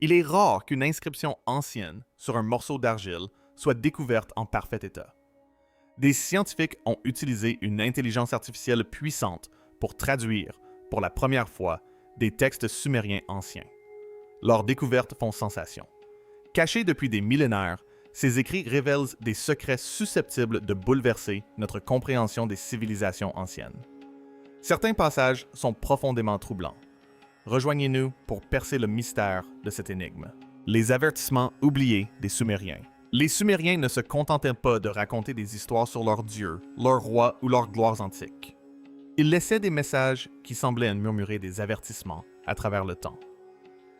Il est rare qu'une inscription ancienne sur un morceau d'argile soit découverte en parfait état. Des scientifiques ont utilisé une intelligence artificielle puissante pour traduire, pour la première fois, des textes sumériens anciens. Leurs découvertes font sensation. Cachés depuis des millénaires, ces écrits révèlent des secrets susceptibles de bouleverser notre compréhension des civilisations anciennes. Certains passages sont profondément troublants. Rejoignez-nous pour percer le mystère de cette énigme. Les avertissements oubliés des Sumériens. Les Sumériens ne se contentaient pas de raconter des histoires sur leurs dieux, leurs rois ou leurs gloires antiques. Ils laissaient des messages qui semblaient murmurer des avertissements à travers le temps.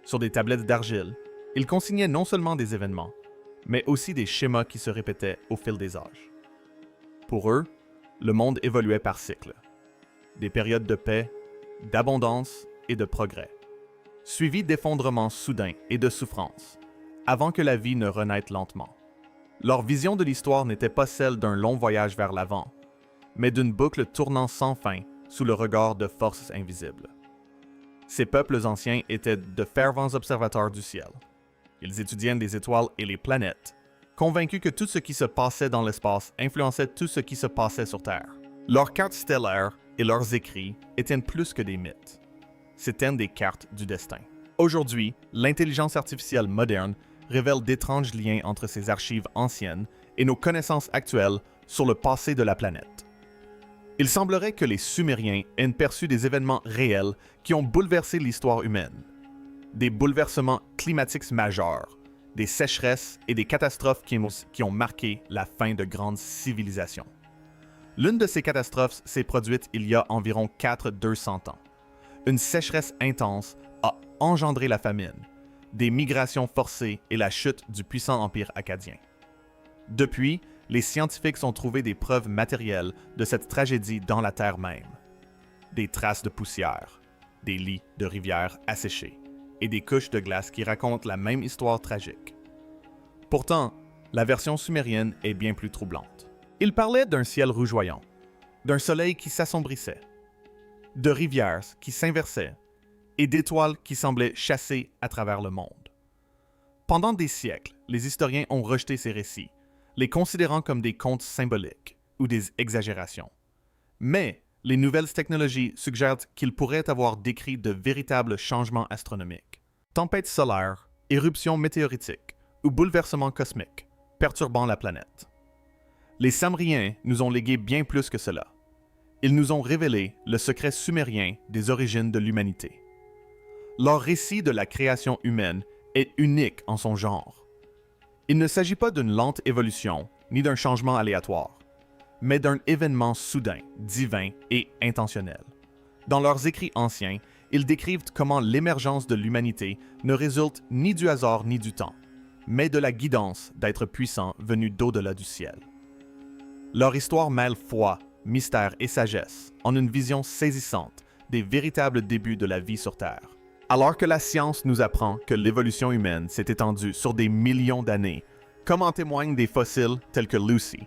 Sur des tablettes d'argile, ils consignaient non seulement des événements, mais aussi des schémas qui se répétaient au fil des âges. Pour eux, le monde évoluait par cycles. Des périodes de paix, d'abondance et de progrès, suivis d'effondrements soudains et de souffrances, avant que la vie ne renaisse lentement. Leur vision de l'histoire n'était pas celle d'un long voyage vers l'avant, mais d'une boucle tournant sans fin sous le regard de forces invisibles. Ces peuples anciens étaient de fervents observateurs du ciel. Ils étudiaient les étoiles et les planètes, convaincus que tout ce qui se passait dans l'espace influençait tout ce qui se passait sur Terre. Leurs cartes stellaires et leurs écrits étaient plus que des mythes. C'étaient des cartes du destin. Aujourd'hui, l'intelligence artificielle moderne révèle d'étranges liens entre ces archives anciennes et nos connaissances actuelles sur le passé de la planète. Il semblerait que les Sumériens aient perçu des événements réels qui ont bouleversé l'histoire humaine. Des bouleversements climatiques majeurs, des sécheresses et des catastrophes qui ont marqué la fin de grandes civilisations. L'une de ces catastrophes s'est produite il y a environ 400-200 ans. Une sécheresse intense a engendré la famine, des migrations forcées et la chute du puissant empire akkadien. Depuis, les scientifiques ont trouvé des preuves matérielles de cette tragédie dans la terre même. Des traces de poussière, des lits de rivières asséchés et des couches de glace qui racontent la même histoire tragique. Pourtant, la version sumérienne est bien plus troublante. Il parlait d'un ciel rougeoyant, d'un soleil qui s'assombrissait, de rivières qui s'inversaient et d'étoiles qui semblaient chasser à travers le monde. Pendant des siècles, les historiens ont rejeté ces récits, les considérant comme des contes symboliques ou des exagérations. Mais les nouvelles technologies suggèrent qu'ils pourraient avoir décrit de véritables changements astronomiques. Tempêtes solaires, éruptions météoritiques ou bouleversements cosmiques perturbant la planète. Les Samriens nous ont légué bien plus que cela. Ils nous ont révélé le secret sumérien des origines de l'humanité. Leur récit de la création humaine est unique en son genre. Il ne s'agit pas d'une lente évolution ni d'un changement aléatoire, mais d'un événement soudain, divin et intentionnel. Dans leurs écrits anciens, ils décrivent comment l'émergence de l'humanité ne résulte ni du hasard ni du temps, mais de la guidance d'êtres puissants venus d'au-delà du ciel. Leur histoire mêle foi, mystère et sagesse en une vision saisissante des véritables débuts de la vie sur Terre. Alors que la science nous apprend que l'évolution humaine s'est étendue sur des millions d'années, comme en témoignent des fossiles tels que Lucy,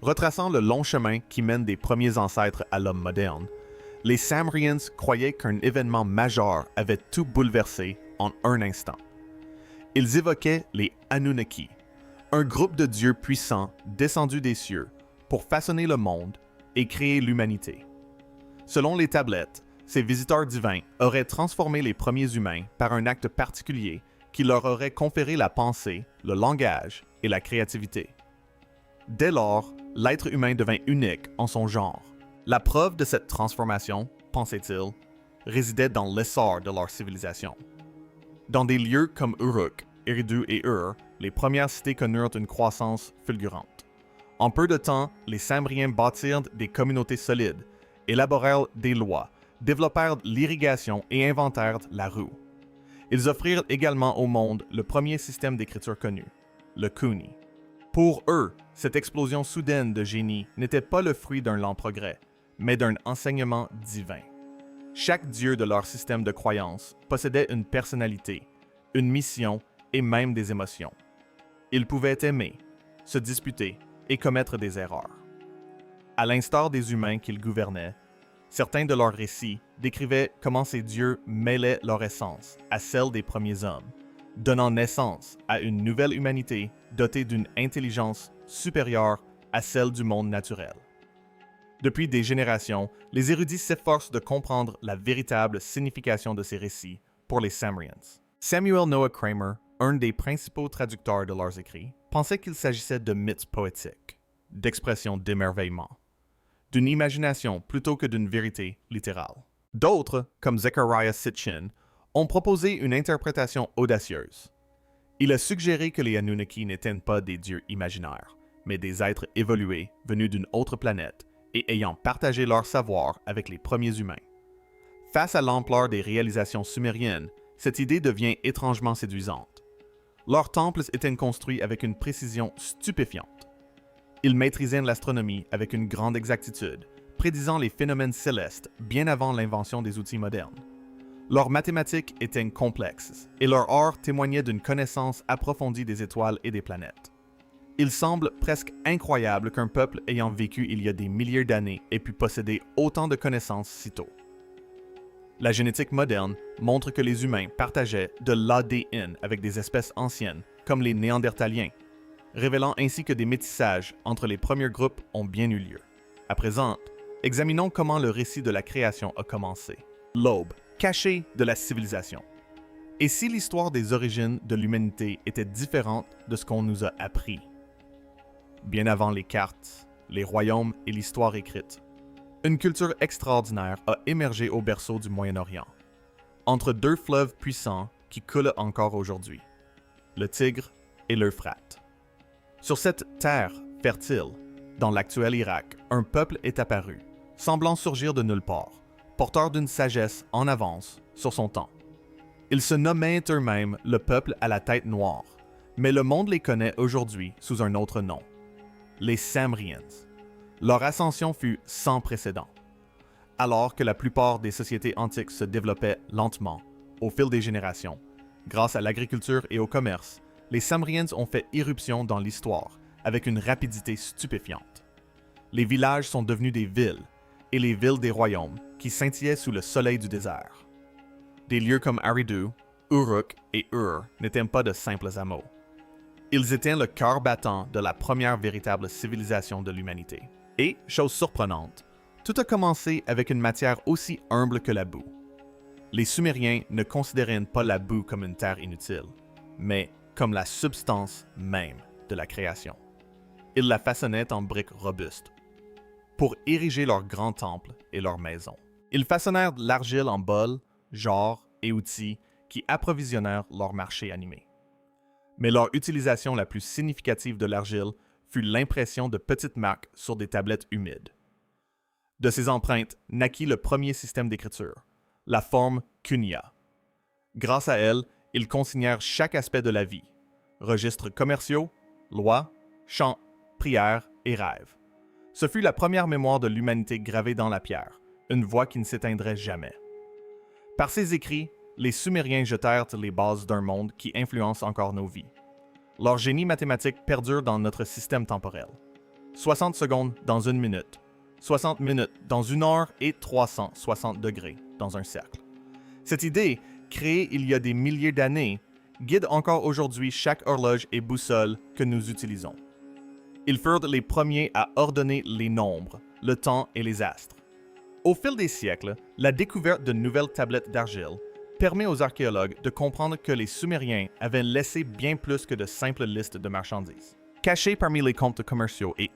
retraçant le long chemin qui mène des premiers ancêtres à l'homme moderne, les Samrians croyaient qu'un événement majeur avait tout bouleversé en un instant. Ils évoquaient les Anunnaki, un groupe de dieux puissants descendus des cieux pour façonner le monde et créer l'humanité. Selon les tablettes, ces visiteurs divins auraient transformé les premiers humains par un acte particulier qui leur aurait conféré la pensée, le langage et la créativité. Dès lors, l'être humain devint unique en son genre. La preuve de cette transformation, pensait-il, résidait dans l'essor de leur civilisation. Dans des lieux comme Uruk, Eridu et Ur, les premières cités connurent une croissance fulgurante. En peu de temps, les Samriens bâtirent des communautés solides, élaborèrent des lois, développèrent l'irrigation et inventèrent la roue. Ils offrirent également au monde le premier système d'écriture connu, le Kuni. Pour eux, cette explosion soudaine de génie n'était pas le fruit d'un lent progrès, mais d'un enseignement divin. Chaque dieu de leur système de croyance possédait une personnalité, une mission et même des émotions. Ils pouvaient aimer, se disputer et commettre des erreurs. À l'instar des humains qu'ils gouvernaient, certains de leurs récits décrivaient comment ces dieux mêlaient leur essence à celle des premiers hommes, donnant naissance à une nouvelle humanité dotée d'une intelligence supérieure à celle du monde naturel. Depuis des générations, les érudits s'efforcent de comprendre la véritable signification de ces récits pour les Samrians. Samuel Noah Kramer, un des principaux traducteurs de leurs écrits, pensait qu'il s'agissait de mythes poétiques, d'expressions d'émerveillement, d'une imagination plutôt que d'une vérité littérale. D'autres, comme Zechariah Sitchin, ont proposé une interprétation audacieuse. Il a suggéré que les Anunnaki n'étaient pas des dieux imaginaires, mais des êtres évolués venus d'une autre planète et ayant partagé leur savoir avec les premiers humains. Face à l'ampleur des réalisations sumériennes, cette idée devient étrangement séduisante. Leurs temples étaient construits avec une précision stupéfiante. Ils maîtrisaient l'astronomie avec une grande exactitude, prédisant les phénomènes célestes bien avant l'invention des outils modernes. Leurs mathématiques étaient complexes, et leur art témoignait d'une connaissance approfondie des étoiles et des planètes. Il semble presque incroyable qu'un peuple ayant vécu il y a des milliers d'années ait pu posséder autant de connaissances si tôt. La génétique moderne montre que les humains partageaient de l'ADN avec des espèces anciennes, comme les Néandertaliens, révélant ainsi que des métissages entre les premiers groupes ont bien eu lieu. À présent, examinons comment le récit de la création a commencé. L'aube, cachée de la civilisation. Et si l'histoire des origines de l'humanité était différente de ce qu'on nous a appris? Bien avant les cartes, les royaumes et l'histoire écrite, une culture extraordinaire a émergé au berceau du Moyen-Orient, entre deux fleuves puissants qui coulent encore aujourd'hui, le Tigre et l'Euphrate. Sur cette terre fertile, dans l'actuel Irak, un peuple est apparu, semblant surgir de nulle part, porteur d'une sagesse en avance sur son temps. Ils se nommaient eux-mêmes le peuple à la tête noire, mais le monde les connaît aujourd'hui sous un autre nom, les Samrians. Leur ascension fut sans précédent. Alors que la plupart des sociétés antiques se développaient lentement, au fil des générations, grâce à l'agriculture et au commerce, les Samrians ont fait irruption dans l'histoire avec une rapidité stupéfiante. Les villages sont devenus des villes, et les villes des royaumes qui scintillaient sous le soleil du désert. Des lieux comme Eridu, Uruk et Ur n'étaient pas de simples hameaux. Ils étaient le cœur battant de la première véritable civilisation de l'humanité. Et, chose surprenante, tout a commencé avec une matière aussi humble que la boue. Les Sumériens ne considéraient pas la boue comme une terre inutile, mais comme la substance même de la création. Ils la façonnaient en briques robustes pour ériger leurs grands temples et leurs maisons. Ils façonnèrent de l'argile en bols, genres et outils qui approvisionnèrent leur marché animé. Mais leur utilisation la plus significative de l'argile fut l'impression de petites marques sur des tablettes humides. De ces empreintes naquit le premier système d'écriture, la forme Kunia. Grâce à elle, ils consignèrent chaque aspect de la vie, registres commerciaux, lois, chants, prières et rêves. Ce fut la première mémoire de l'humanité gravée dans la pierre, une voix qui ne s'éteindrait jamais. Par ces écrits, les Sumériens jetèrent les bases d'un monde qui influence encore nos vies. Leur génie mathématique perdure dans notre système temporel. 60 secondes dans une minute, 60 minutes dans une heure et 360 degrés dans un cercle. Cette idée, créée il y a des milliers d'années, guide encore aujourd'hui chaque horloge et boussole que nous utilisons. Ils furent les premiers à ordonner les nombres, le temps et les astres. Au fil des siècles, la découverte de nouvelles tablettes d'argile permet aux archéologues de comprendre que les Sumériens avaient laissé bien plus que de simples listes de marchandises. Cachés parmi les comptes commerciaux et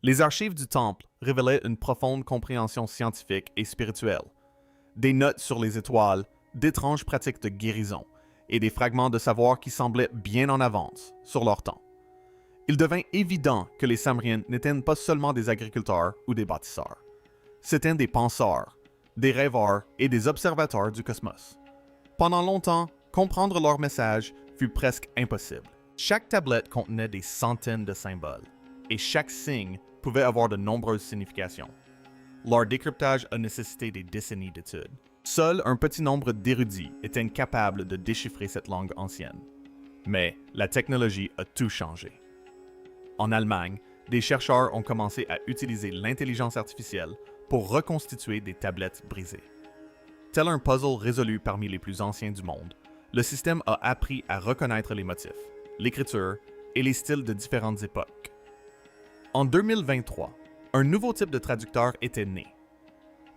les archives du temple révélaient une profonde compréhension scientifique et spirituelle, des notes sur les étoiles, d'étranges pratiques de guérison et des fragments de savoir qui semblaient bien en avance sur leur temps. Il devint évident que les Samriens n'étaient pas seulement des agriculteurs ou des bâtisseurs. C'étaient des penseurs, des rêveurs et des observateurs du cosmos. Pendant longtemps, comprendre leur message fut presque impossible. Chaque tablette contenait des centaines de symboles, et chaque signe pouvait avoir de nombreuses significations. Leur décryptage a nécessité des décennies d'études. Seul un petit nombre d'érudits étaient capables de déchiffrer cette langue ancienne. Mais la technologie a tout changé. En Allemagne, des chercheurs ont commencé à utiliser l'intelligence artificielle pour reconstituer des tablettes brisées. Tel un puzzle résolu parmi les plus anciens du monde, le système a appris à reconnaître les motifs, l'écriture et les styles de différentes époques. En 2023, un nouveau type de traducteur était né.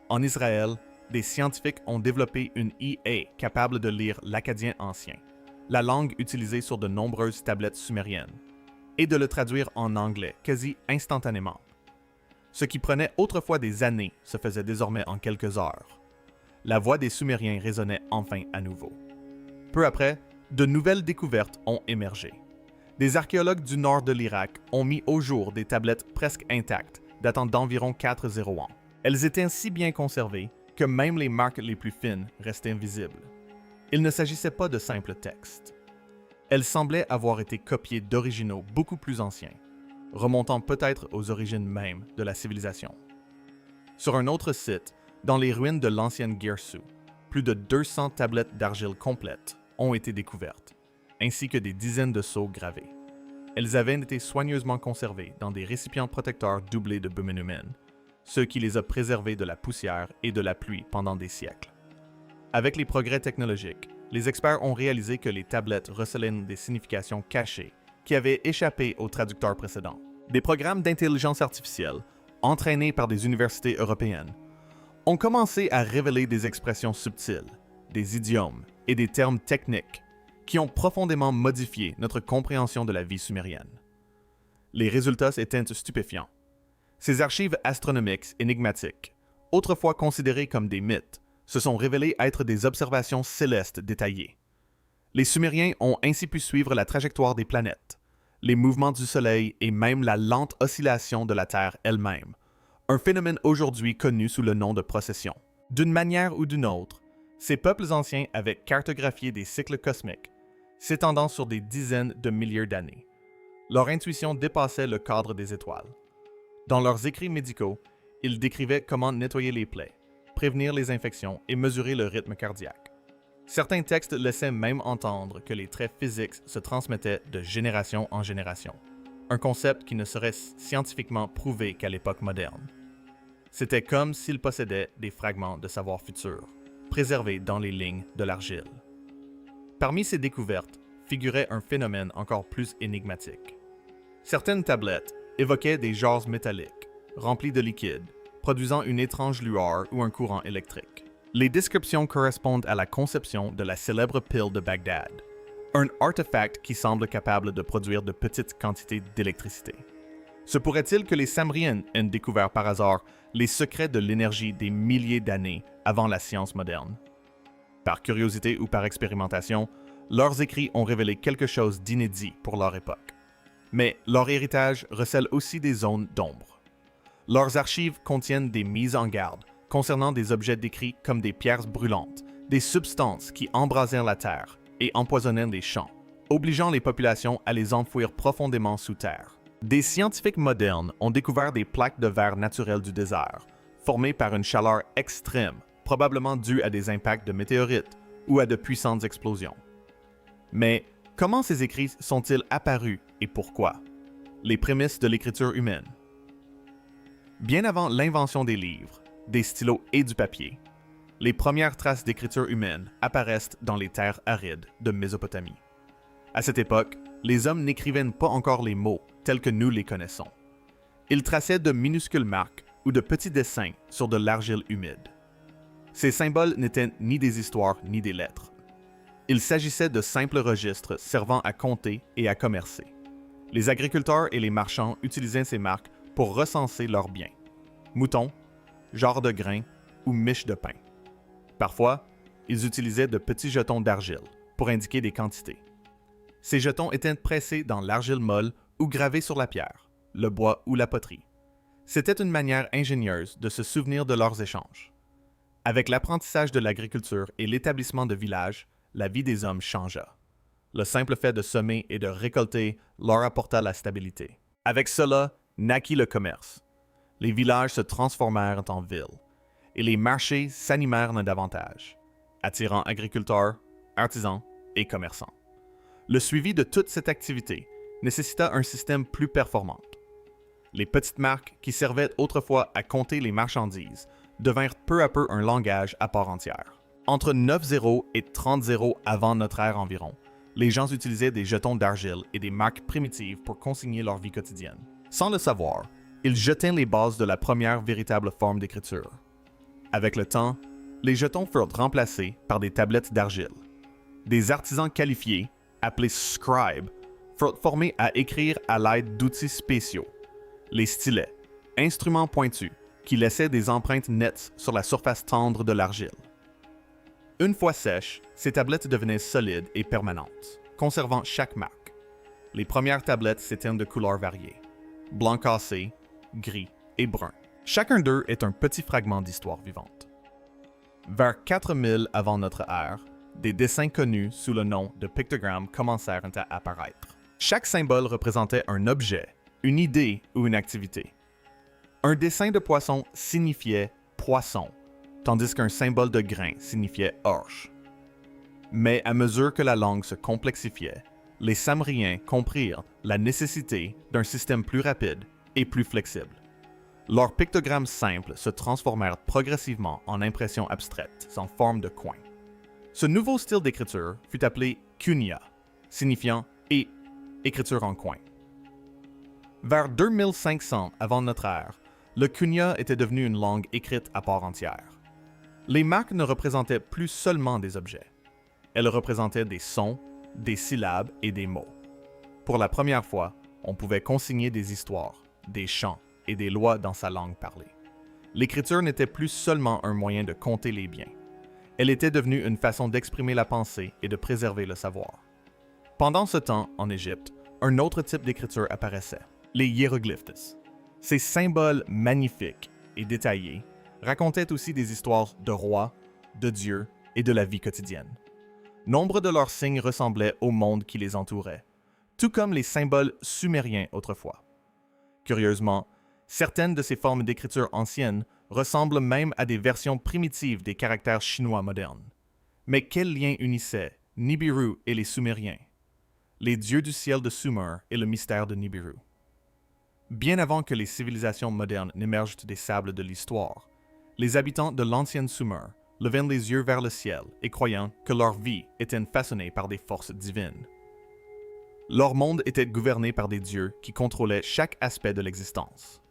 En Israël, des scientifiques ont développé une IA capable de lire l'akkadien ancien, la langue utilisée sur de nombreuses tablettes sumériennes, et de le traduire en anglais quasi instantanément. Ce qui prenait autrefois des années se faisait désormais en quelques heures. La voix des Sumériens résonnait enfin à nouveau. Peu après, de nouvelles découvertes ont émergé. Des archéologues du nord de l'Irak ont mis au jour des tablettes presque intactes, datant d'environ 400 ans. Elles étaient si bien conservées que même les marques les plus fines restaient visibles. Il ne s'agissait pas de simples textes. Elles semblaient avoir été copiées d'originaux beaucoup plus anciens, remontant peut-être aux origines mêmes de la civilisation. Sur un autre site, dans les ruines de l'ancienne Guerçu, plus de 200 tablettes d'argile complètes ont été découvertes, ainsi que des dizaines de sceaux gravés. Elles avaient été soigneusement conservées dans des récipients protecteurs doublés de bitumen, ce qui les a préservées de la poussière et de la pluie pendant des siècles. Avec les progrès technologiques, les experts ont réalisé que les tablettes recelaient des significations cachées qui avaient échappé aux traducteurs précédents. Des programmes d'intelligence artificielle, entraînés par des universités européennes, ont commencé à révéler des expressions subtiles, des idiomes et des termes techniques qui ont profondément modifié notre compréhension de la vie sumérienne. Les résultats étaient stupéfiants. Ces archives astronomiques énigmatiques, autrefois considérées comme des mythes, se sont révélées être des observations célestes détaillées. Les Sumériens ont ainsi pu suivre la trajectoire des planètes, les mouvements du Soleil et même la lente oscillation de la Terre elle-même, un phénomène aujourd'hui connu sous le nom de procession. D'une manière ou d'une autre, ces peuples anciens avaient cartographié des cycles cosmiques, s'étendant sur des dizaines de milliers d'années. Leur intuition dépassait le cadre des étoiles. Dans leurs écrits médicaux, ils décrivaient comment nettoyer les plaies, prévenir les infections et mesurer le rythme cardiaque. Certains textes laissaient même entendre que les traits physiques se transmettaient de génération en génération, un concept qui ne serait scientifiquement prouvé qu'à l'époque moderne. C'était comme s'ils possédaient des fragments de savoir futur, préservés dans les lignes de l'argile. Parmi ces découvertes figurait un phénomène encore plus énigmatique. Certaines tablettes évoquaient des genres métalliques, remplis de liquide, produisant une étrange lueur ou un courant électrique. Les descriptions correspondent à la conception de la célèbre pile de Bagdad, un artefact qui semble capable de produire de petites quantités d'électricité. Se pourrait-il que les Sumériens aient découvert par hasard les secrets de l'énergie des milliers d'années avant la science moderne? Par curiosité ou par expérimentation, leurs écrits ont révélé quelque chose d'inédit pour leur époque. Mais leur héritage recèle aussi des zones d'ombre. Leurs archives contiennent des mises en garde concernant des objets décrits comme des pierres brûlantes, des substances qui embrasèrent la terre et empoisonnèrent les champs, obligeant les populations à les enfouir profondément sous terre. Des scientifiques modernes ont découvert des plaques de verre naturelles du désert, formées par une chaleur extrême, probablement due à des impacts de météorites ou à de puissantes explosions. Mais comment ces écrits sont-ils apparus et pourquoi? Les prémices de l'écriture humaine. Bien avant l'invention des livres, des stylos et du papier, les premières traces d'écriture humaine apparaissent dans les terres arides de Mésopotamie. À cette époque, les hommes n'écrivaient pas encore les mots tels que nous les connaissons. Ils traçaient de minuscules marques ou de petits dessins sur de l'argile humide. Ces symboles n'étaient ni des histoires ni des lettres. Il s'agissait de simples registres servant à compter et à commercer. Les agriculteurs et les marchands utilisaient ces marques pour recenser leurs biens. Moutons, jarres de grains ou miches de pain. Parfois, ils utilisaient de petits jetons d'argile pour indiquer des quantités. Ces jetons étaient pressés dans l'argile molle ou gravés sur la pierre, le bois ou la poterie. C'était une manière ingénieuse de se souvenir de leurs échanges. Avec l'apprentissage de l'agriculture et l'établissement de villages, la vie des hommes changea. Le simple fait de semer et de récolter leur apporta la stabilité. Avec cela, naquit le commerce. Les villages se transformèrent en villes, et les marchés s'animèrent davantage, attirant agriculteurs, artisans et commerçants. Le suivi de toute cette activité nécessita un système plus performant. Les petites marques qui servaient autrefois à compter les marchandises devinrent peu à peu un langage à part entière. Entre 9-0 et 30-0 avant notre ère environ, les gens utilisaient des jetons d'argile et des marques primitives pour consigner leur vie quotidienne. Sans le savoir, ils jetaient les bases de la première véritable forme d'écriture. Avec le temps, les jetons furent remplacés par des tablettes d'argile. Des artisans qualifiés, appelés scribes, furent formés à écrire à l'aide d'outils spéciaux. Les stylets, instruments pointus, qui laissaient des empreintes nettes sur la surface tendre de l'argile. Une fois sèches, ces tablettes devenaient solides et permanentes, conservant chaque marque. Les premières tablettes s'éteignent de couleurs variées, blanc cassé, gris et brun. Chacun d'eux est un petit fragment d'histoire vivante. Vers 4000 avant notre ère, des dessins connus sous le nom de pictogrammes commencèrent à apparaître. Chaque symbole représentait un objet, une idée ou une activité. Un dessin de poisson signifiait « poisson », tandis qu'un symbole de grain signifiait « orge ». Mais à mesure que la langue se complexifiait, les Samriens comprirent la nécessité d'un système plus rapide et plus flexible. Leurs pictogrammes simples se transformèrent progressivement en impressions abstraites en forme de coins. Ce nouveau style d'écriture fut appelé Cunha, signifiant « et », écriture en coin. Vers 2500 avant notre ère, le Cunha était devenu une langue écrite à part entière. Les marques ne représentaient plus seulement des objets. Elles représentaient des sons, des syllabes et des mots. Pour la première fois, on pouvait consigner des histoires, des chants et des lois dans sa langue parlée. L'écriture n'était plus seulement un moyen de compter les biens. Elle était devenue une façon d'exprimer la pensée et de préserver le savoir. Pendant ce temps, en Égypte, un autre type d'écriture apparaissait, les hiéroglyphes. Ces symboles magnifiques et détaillés racontaient aussi des histoires de rois, de dieux et de la vie quotidienne. Nombre de leurs signes ressemblaient au monde qui les entourait, tout comme les symboles sumériens autrefois. Curieusement, certaines de ces formes d'écriture anciennes ressemblent même à des versions primitives des caractères chinois modernes. Mais quel lien unissait Nibiru et les Sumériens? Les dieux du ciel de Sumer et le mystère de Nibiru. Bien avant que les civilisations modernes n'émergent des sables de l'histoire, les habitants de l'ancienne Sumer levaient les yeux vers le ciel et croyant que leur vie était façonnée par des forces divines. Leur monde était gouverné par des dieux qui contrôlaient chaque aspect de l'existence.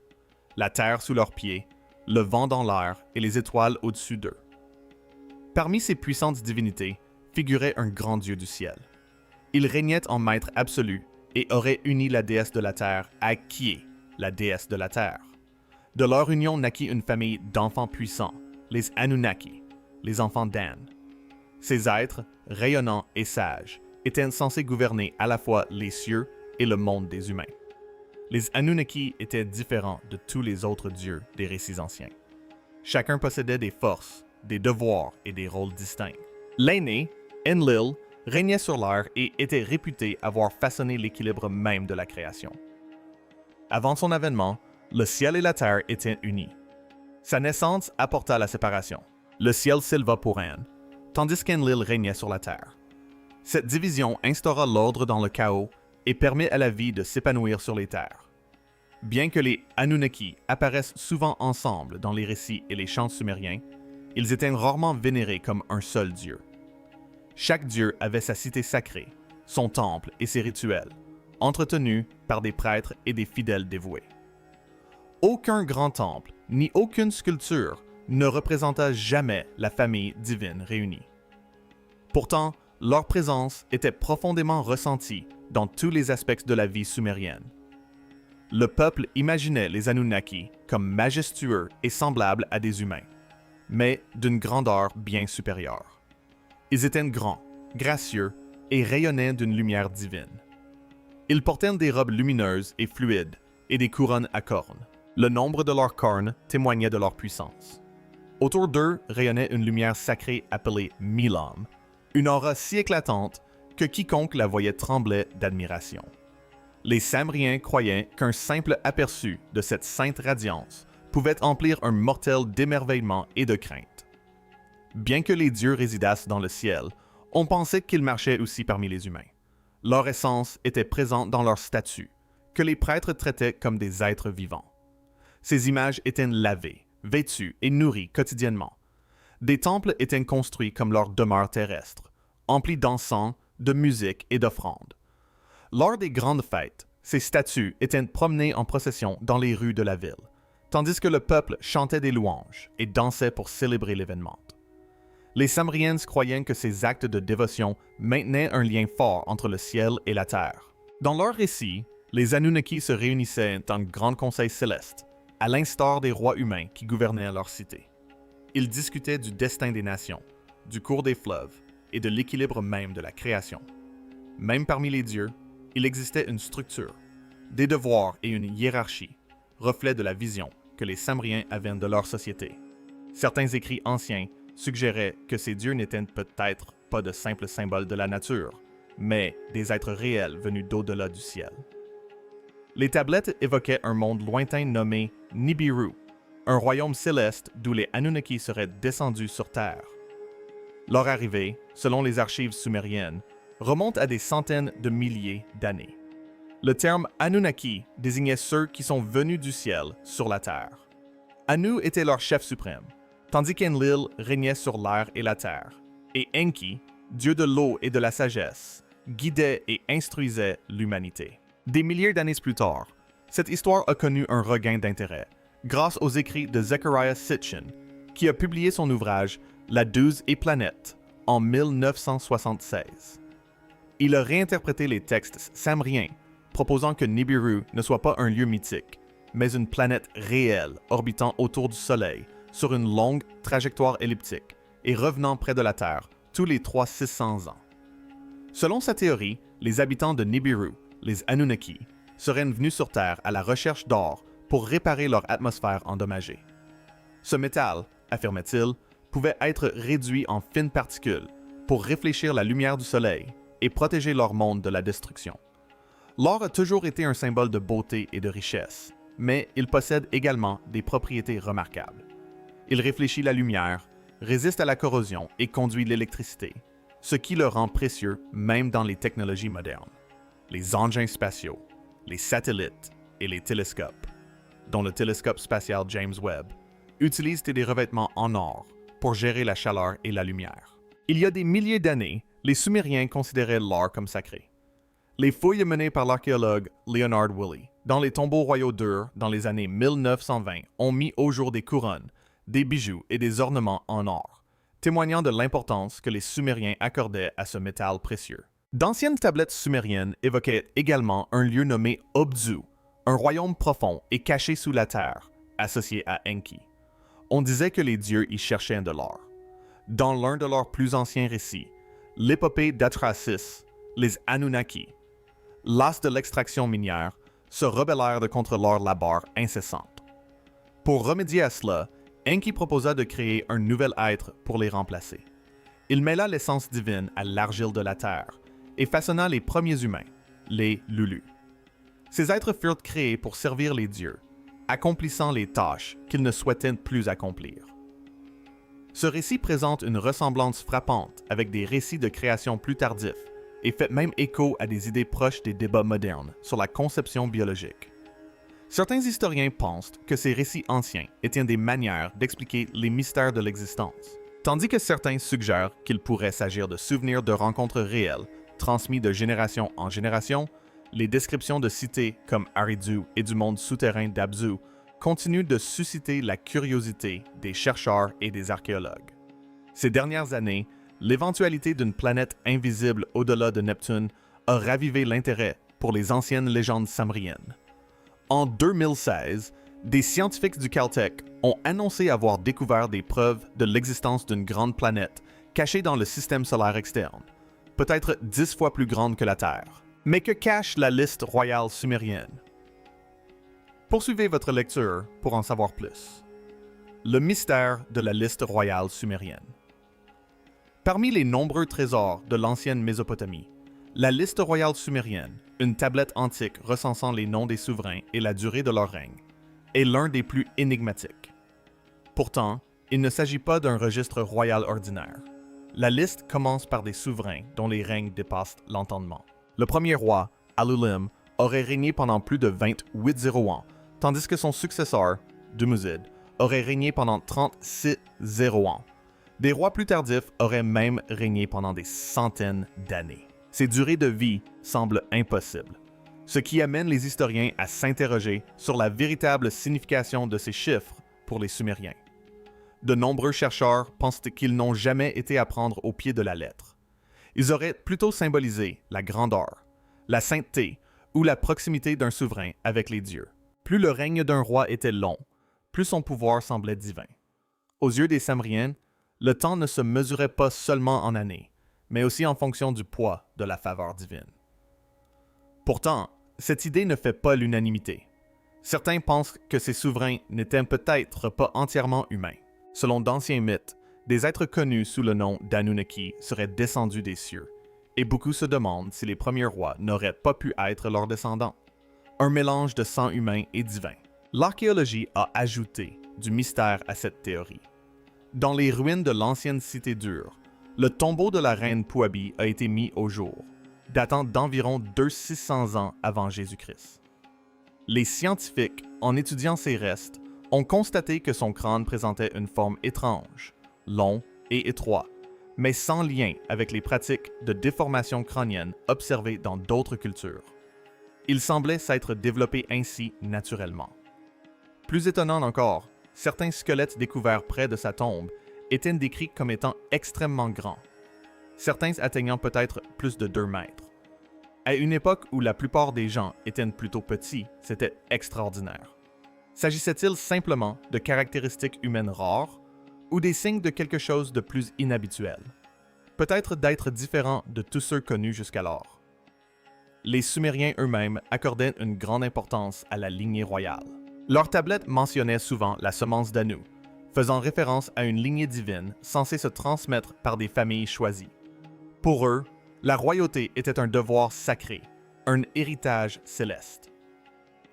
La terre sous leurs pieds, le vent dans l'air et les étoiles au-dessus d'eux. Parmi ces puissantes divinités figurait un grand dieu du ciel. Il régnait en maître absolu et aurait uni la déesse de la terre à Kié, la déesse de la terre. De leur union naquit une famille d'enfants puissants, les Anunnaki, les enfants d'An. Ces êtres, rayonnants et sages, étaient censés gouverner à la fois les cieux et le monde des humains. Les Anunnaki étaient différents de tous les autres dieux des récits anciens. Chacun possédait des forces, des devoirs et des rôles distincts. L'aîné, Enlil, régnait sur l'air et était réputé avoir façonné l'équilibre même de la création. Avant son avènement, le ciel et la terre étaient unis. Sa naissance apporta la séparation. Le ciel s'éleva pour An, tandis qu'Enlil régnait sur la terre. Cette division instaura l'ordre dans le chaos et permet à la vie de s'épanouir sur les terres. Bien que les Anunnaki apparaissent souvent ensemble dans les récits et les chants sumériens, ils étaient rarement vénérés comme un seul dieu. Chaque dieu avait sa cité sacrée, son temple et ses rituels, entretenus par des prêtres et des fidèles dévoués. Aucun grand temple, ni aucune sculpture ne représenta jamais la famille divine réunie. Pourtant, leur présence était profondément ressentie dans tous les aspects de la vie sumérienne. Le peuple imaginait les Anunnaki comme majestueux et semblables à des humains, mais d'une grandeur bien supérieure. Ils étaient grands, gracieux et rayonnaient d'une lumière divine. Ils portaient des robes lumineuses et fluides et des couronnes à cornes. Le nombre de leurs cornes témoignait de leur puissance. Autour d'eux rayonnait une lumière sacrée appelée Milam, une aura si éclatante que quiconque la voyait tremblait d'admiration. Les Samriens croyaient qu'un simple aperçu de cette sainte radiance pouvait emplir un mortel d'émerveillement et de crainte. Bien que les dieux résidassent dans le ciel, on pensait qu'ils marchaient aussi parmi les humains. Leur essence était présente dans leur statut, que les prêtres traitaient comme des êtres vivants. Ces images étaient lavées, vêtues et nourries quotidiennement. Des temples étaient construits comme leur demeure terrestre, emplis d'encens, de musique et d'offrandes. Lors des grandes fêtes, ces statues étaient promenées en procession dans les rues de la ville, tandis que le peuple chantait des louanges et dansait pour célébrer l'événement. Les Samriens croyaient que ces actes de dévotion maintenaient un lien fort entre le ciel et la terre. Dans leur récit, les Anunnaki se réunissaient en grand conseil céleste, à l'instar des rois humains qui gouvernaient leur cité. Ils discutaient du destin des nations, du cours des fleuves et de l'équilibre même de la création. Même parmi les dieux, il existait une structure, des devoirs et une hiérarchie, reflet de la vision que les Samriens avaient de leur société. Certains écrits anciens suggéraient que ces dieux n'étaient peut-être pas de simples symboles de la nature, mais des êtres réels venus d'au-delà du ciel. Les tablettes évoquaient un monde lointain nommé Nibiru, un royaume céleste d'où les Anunnaki seraient descendus sur Terre. Leur arrivée, selon les archives sumériennes, remonte à des centaines de milliers d'années. Le terme Anunnaki désignait ceux qui sont venus du ciel sur la terre. Anu était leur chef suprême, tandis qu'Enlil régnait sur l'air et la terre, et Enki, dieu de l'eau et de la sagesse, guidait et instruisait l'humanité. Des milliers d'années plus tard, cette histoire a connu un regain d'intérêt grâce aux écrits de Zecharia Sitchin, qui a publié son ouvrage La Douze et Planètes en 1976. Il a réinterprété les textes samriens, proposant que Nibiru ne soit pas un lieu mythique, mais une planète réelle orbitant autour du Soleil sur une longue trajectoire elliptique et revenant près de la Terre tous les 300-600 ans. Selon sa théorie, les habitants de Nibiru, les Anunnaki, seraient venus sur Terre à la recherche d'or pour réparer leur atmosphère endommagée. Ce métal, affirmait-il, pouvait être réduit en fines particules pour réfléchir la lumière du Soleil et protéger leur monde de la destruction. L'or a toujours été un symbole de beauté et de richesse, mais il possède également des propriétés remarquables. Il réfléchit la lumière, résiste à la corrosion et conduit l'électricité, ce qui le rend précieux même dans les technologies modernes. Les engins spatiaux, les satellites et les télescopes, dont le télescope spatial James Webb, utilisent des revêtements en or pour gérer la chaleur et la lumière. Il y a des milliers d'années, les Sumériens considéraient l'or comme sacré. Les fouilles menées par l'archéologue Leonard Willey dans les tombeaux royaux d'Ur dans les années 1920 ont mis au jour des couronnes, des bijoux et des ornements en or, témoignant de l'importance que les Sumériens accordaient à ce métal précieux. D'anciennes tablettes sumériennes évoquaient également un lieu nommé Obzu, un royaume profond et caché sous la terre, associé à Enki. On disait que les dieux y cherchaient de l'or. Dans l'un de leurs plus anciens récits, l'épopée d'Atrasis, les Anunnaki, las de l'extraction minière, se rebellèrent contre leur labeur incessante. Pour remédier à cela, Enki proposa de créer un nouvel être pour les remplacer. Il mêla l'essence divine à l'argile de la terre et façonna les premiers humains, les Lulus. Ces êtres furent créés pour servir les dieux, accomplissant les tâches qu'ils ne souhaitaient plus accomplir. Ce récit présente une ressemblance frappante avec des récits de création plus tardifs et fait même écho à des idées proches des débats modernes sur la conception biologique. Certains historiens pensent que ces récits anciens étaient des manières d'expliquer les mystères de l'existence, tandis que certains suggèrent qu'il pourrait s'agir de souvenirs de rencontres réelles transmis de génération en génération. Les descriptions de cités comme Aridu et du monde souterrain d'Abzu continuent de susciter la curiosité des chercheurs et des archéologues. Ces dernières années, l'éventualité d'une planète invisible au-delà de Neptune a ravivé l'intérêt pour les anciennes légendes samriennes. En 2016, des scientifiques du Caltech ont annoncé avoir découvert des preuves de l'existence d'une grande planète cachée dans le système solaire externe, peut-être 10 fois plus grande que la Terre. Mais que cache la liste royale sumérienne? Poursuivez votre lecture pour en savoir plus. Le mystère de la liste royale sumérienne. Parmi les nombreux trésors de l'ancienne Mésopotamie, la liste royale sumérienne, une tablette antique recensant les noms des souverains et la durée de leur règne, est l'un des plus énigmatiques. Pourtant, il ne s'agit pas d'un registre royal ordinaire. La liste commence par des souverains dont les règnes dépassent l'entendement. Le premier roi, Alulim, aurait régné pendant plus de 28 ans, tandis que son successeur, Dumuzid, aurait régné pendant 36 ans. Des rois plus tardifs auraient même régné pendant des centaines d'années. Ces durées de vie semblent impossibles, ce qui amène les historiens à s'interroger sur la véritable signification de ces chiffres pour les Sumériens. De nombreux chercheurs pensent qu'ils n'ont jamais été à prendre au pied de la lettre. Ils auraient plutôt symbolisé la grandeur, la sainteté ou la proximité d'un souverain avec les dieux. Plus le règne d'un roi était long, plus son pouvoir semblait divin. Aux yeux des Sumériens, le temps ne se mesurait pas seulement en années, mais aussi en fonction du poids de la faveur divine. Pourtant, cette idée ne fait pas l'unanimité. Certains pensent que ces souverains n'étaient peut-être pas entièrement humains. Selon d'anciens mythes, des êtres connus sous le nom d'Anunnaki seraient descendus des cieux, et beaucoup se demandent si les premiers rois n'auraient pas pu être leurs descendants. Un mélange de sang humain et divin. L'archéologie a ajouté du mystère à cette théorie. Dans les ruines de l'ancienne cité d'Ur, le tombeau de la reine Puabi a été mis au jour, datant d'environ 2600 ans avant Jésus-Christ. Les scientifiques, en étudiant ces restes, ont constaté que son crâne présentait une forme étrange, long et étroit, mais sans lien avec les pratiques de déformation crânienne observées dans d'autres cultures. Il semblait s'être développé ainsi naturellement. Plus étonnant encore, certains squelettes découverts près de sa tombe étaient décrits comme étant extrêmement grands, certains atteignant peut-être plus de 2 mètres. À une époque où la plupart des gens étaient plutôt petits, c'était extraordinaire. S'agissait-il simplement de caractéristiques humaines rares ou des signes de quelque chose de plus inhabituel? Peut-être d'être différent de tous ceux connus jusqu'alors. Les Sumériens eux-mêmes accordaient une grande importance à la lignée royale. Leurs tablettes mentionnaient souvent la semence d'Anu, faisant référence à une lignée divine censée se transmettre par des familles choisies. Pour eux, la royauté était un devoir sacré, un héritage céleste.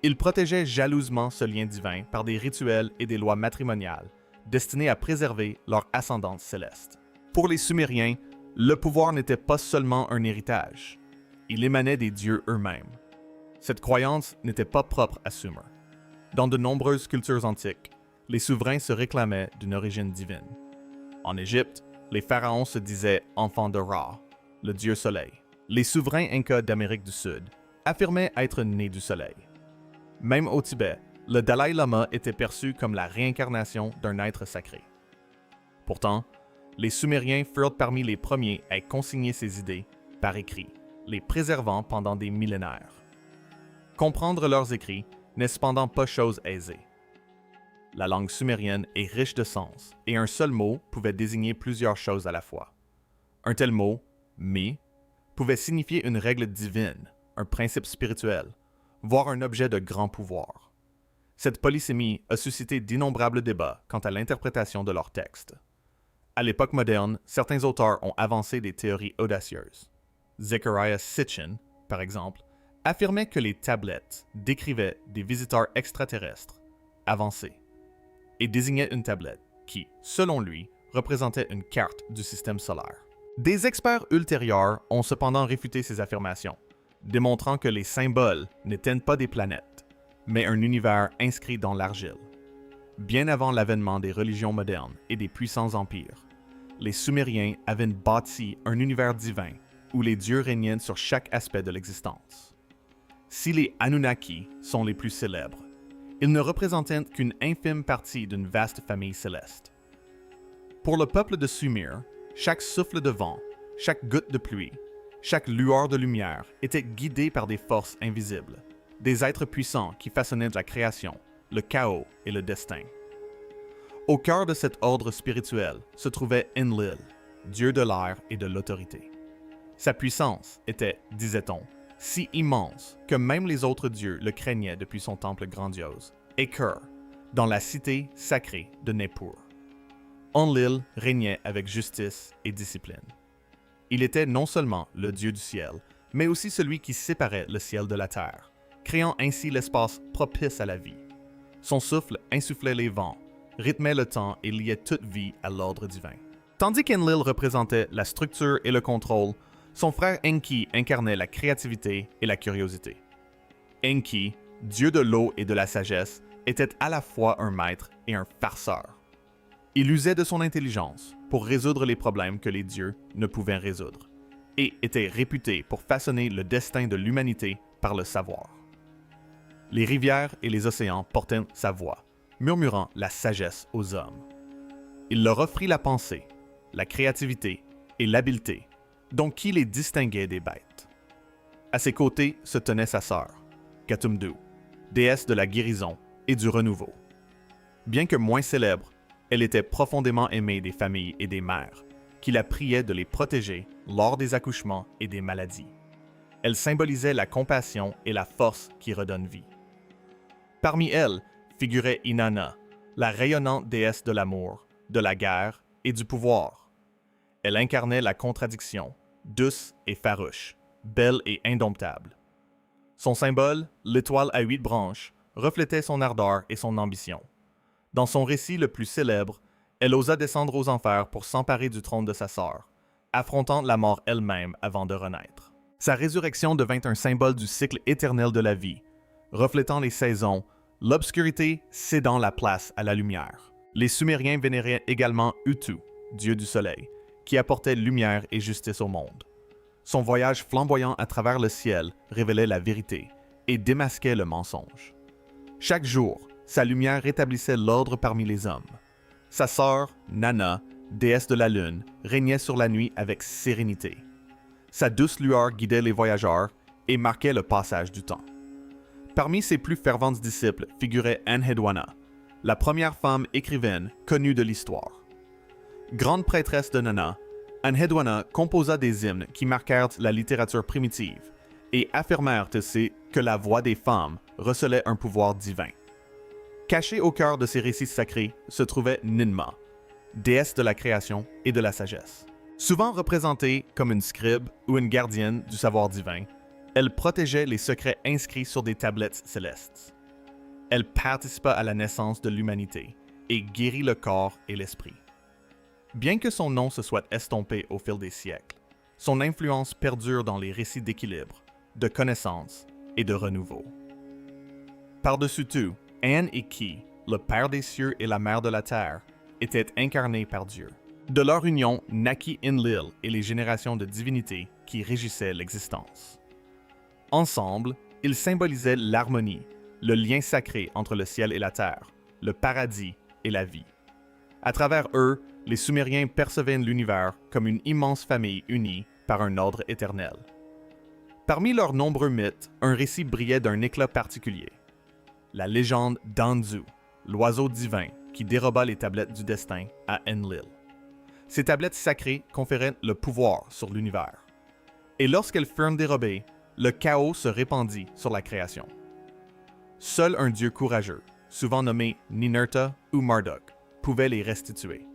Ils protégeaient jalousement ce lien divin par des rituels et des lois matrimoniales destinés à préserver leur ascendance céleste. Pour les Sumériens, le pouvoir n'était pas seulement un héritage, il émanait des dieux eux-mêmes. Cette croyance n'était pas propre à Sumer. Dans de nombreuses cultures antiques, les souverains se réclamaient d'une origine divine. En Égypte, les pharaons se disaient enfants de Ra, le dieu soleil. Les souverains incas d'Amérique du Sud affirmaient être nés du soleil. Même au Tibet, le Dalai Lama était perçu comme la réincarnation d'un être sacré. Pourtant, les Sumériens furent parmi les premiers à consigner ces idées par écrit, les préservant pendant des millénaires. Comprendre leurs écrits n'est cependant pas chose aisée. La langue sumérienne est riche de sens et un seul mot pouvait désigner plusieurs choses à la fois. Un tel mot, mi, pouvait signifier une règle divine, un principe spirituel, voire un objet de grand pouvoir. Cette polysémie a suscité d'innombrables débats quant à l'interprétation de leurs textes. À l'époque moderne, certains auteurs ont avancé des théories audacieuses. Zecharia Sitchin, par exemple, affirmait que les tablettes décrivaient des visiteurs extraterrestres avancés et désignait une tablette qui, selon lui, représentait une carte du système solaire. Des experts ultérieurs ont cependant réfuté ces affirmations, démontrant que les symboles n'étaient pas des planètes, mais un univers inscrit dans l'argile. Bien avant l'avènement des religions modernes et des puissants empires, les Sumériens avaient bâti un univers divin où les dieux régnaient sur chaque aspect de l'existence. Si les Anunnaki sont les plus célèbres, ils ne représentaient qu'une infime partie d'une vaste famille céleste. Pour le peuple de Sumer, chaque souffle de vent, chaque goutte de pluie, chaque lueur de lumière était guidée par des forces invisibles, des êtres puissants qui façonnaient la création, le chaos et le destin. Au cœur de cet ordre spirituel se trouvait Enlil, dieu de l'air et de l'autorité. Sa puissance était, disait-on, si immense que même les autres dieux le craignaient depuis son temple grandiose, et Ker, dans la cité sacrée de Nippur. Enlil régnait avec justice et discipline. Il était non seulement le dieu du ciel, mais aussi celui qui séparait le ciel de la terre, créant ainsi l'espace propice à la vie. Son souffle insufflait les vents, rythmait le temps et liait toute vie à l'ordre divin. Tandis qu'Enlil représentait la structure et le contrôle, son frère Enki incarnait la créativité et la curiosité. Enki, dieu de l'eau et de la sagesse, était à la fois un maître et un farceur. Il usait de son intelligence pour résoudre les problèmes que les dieux ne pouvaient résoudre, et était réputé pour façonner le destin de l'humanité par le savoir. Les rivières et les océans portaient sa voix, murmurant la sagesse aux hommes. Il leur offrit la pensée, la créativité et l'habileté, dont qui les distinguait des bêtes. À ses côtés se tenait sa sœur, Katumdu, déesse de la guérison et du renouveau. Bien que moins célèbre, elle était profondément aimée des familles et des mères, qui la priaient de les protéger lors des accouchements et des maladies. Elle symbolisait la compassion et la force qui redonne vie. Parmi elles figurait Inanna, la rayonnante déesse de l'amour, de la guerre et du pouvoir. Elle incarnait la contradiction, douce et farouche, belle et indomptable. Son symbole, l'étoile à 8 branches, reflétait son ardeur et son ambition. Dans son récit le plus célèbre, elle osa descendre aux enfers pour s'emparer du trône de sa sœur, affrontant la mort elle-même avant de renaître. Sa résurrection devint un symbole du cycle éternel de la vie, reflétant les saisons, l'obscurité cédant la place à la lumière. Les Sumériens vénéraient également Utu, dieu du soleil, qui apportait lumière et justice au monde. Son voyage flamboyant à travers le ciel révélait la vérité et démasquait le mensonge. Chaque jour, sa lumière rétablissait l'ordre parmi les hommes. Sa sœur, Nanna, déesse de la lune, régnait sur la nuit avec sérénité. Sa douce lueur guidait les voyageurs et marquait le passage du temps. Parmi ses plus ferventes disciples figurait Enheduanna, la première femme écrivaine connue de l'histoire. Grande prêtresse de Nanna, Enheduanna composa des hymnes qui marquèrent la littérature primitive et affirmèrent aussi que la voix des femmes recelait un pouvoir divin. Caché au cœur de ces récits sacrés se trouvait Ninma, déesse de la création et de la sagesse. Souvent représentée comme une scribe ou une gardienne du savoir divin, elle protégeait les secrets inscrits sur des tablettes célestes. Elle participa à la naissance de l'humanité et guérit le corps et l'esprit. Bien que son nom se soit estompé au fil des siècles, son influence perdure dans les récits d'équilibre, de connaissance et de renouveau. Par-dessus tout, An et Ki, le père des cieux et la mère de la terre, étaient incarnés par Dieu. De leur union naquit Enlil et les générations de divinités qui régissaient l'existence. Ensemble, ils symbolisaient l'harmonie, le lien sacré entre le ciel et la terre, le paradis et la vie. À travers eux, les Sumériens percevaient l'univers comme une immense famille unie par un ordre éternel. Parmi leurs nombreux mythes, un récit brillait d'un éclat particulier. La légende d'Anzu, l'oiseau divin qui déroba les tablettes du destin à Enlil. Ces tablettes sacrées conféraient le pouvoir sur l'univers. Et lorsqu'elles furent dérobées, le chaos se répandit sur la création. Seul un dieu courageux, souvent nommé Ninurta ou Marduk, pouvait les restituer.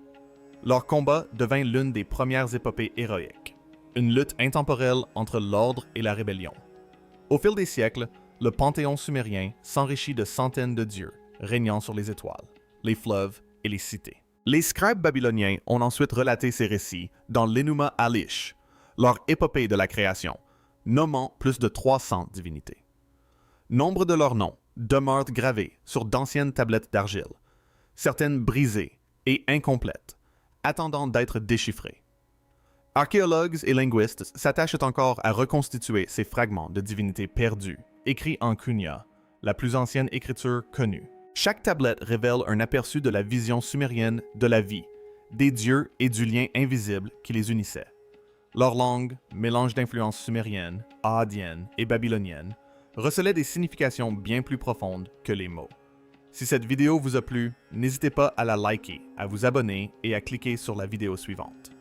Leur combat devint l'une des premières épopées héroïques, une lutte intemporelle entre l'ordre et la rébellion. Au fil des siècles, le panthéon sumérien s'enrichit de centaines de dieux régnant sur les étoiles, les fleuves et les cités. Les scribes babyloniens ont ensuite relaté ces récits dans l'Enuma Elish, leur épopée de la création, nommant plus de 300 divinités. Nombre de leurs noms demeurent gravés sur d'anciennes tablettes d'argile, certaines brisées et incomplètes, attendant d'être déchiffrées. Archéologues et linguistes s'attachent encore à reconstituer ces fragments de divinités perdues, écrits en Quenya, la plus ancienne écriture connue. Chaque tablette révèle un aperçu de la vision sumérienne de la vie, des dieux et du lien invisible qui les unissait. Leur langue, mélange d'influences sumériennes, akkadiennes et babyloniennes, recelait des significations bien plus profondes que les mots. Si cette vidéo vous a plu, n'hésitez pas à la liker, à vous abonner et à cliquer sur la vidéo suivante.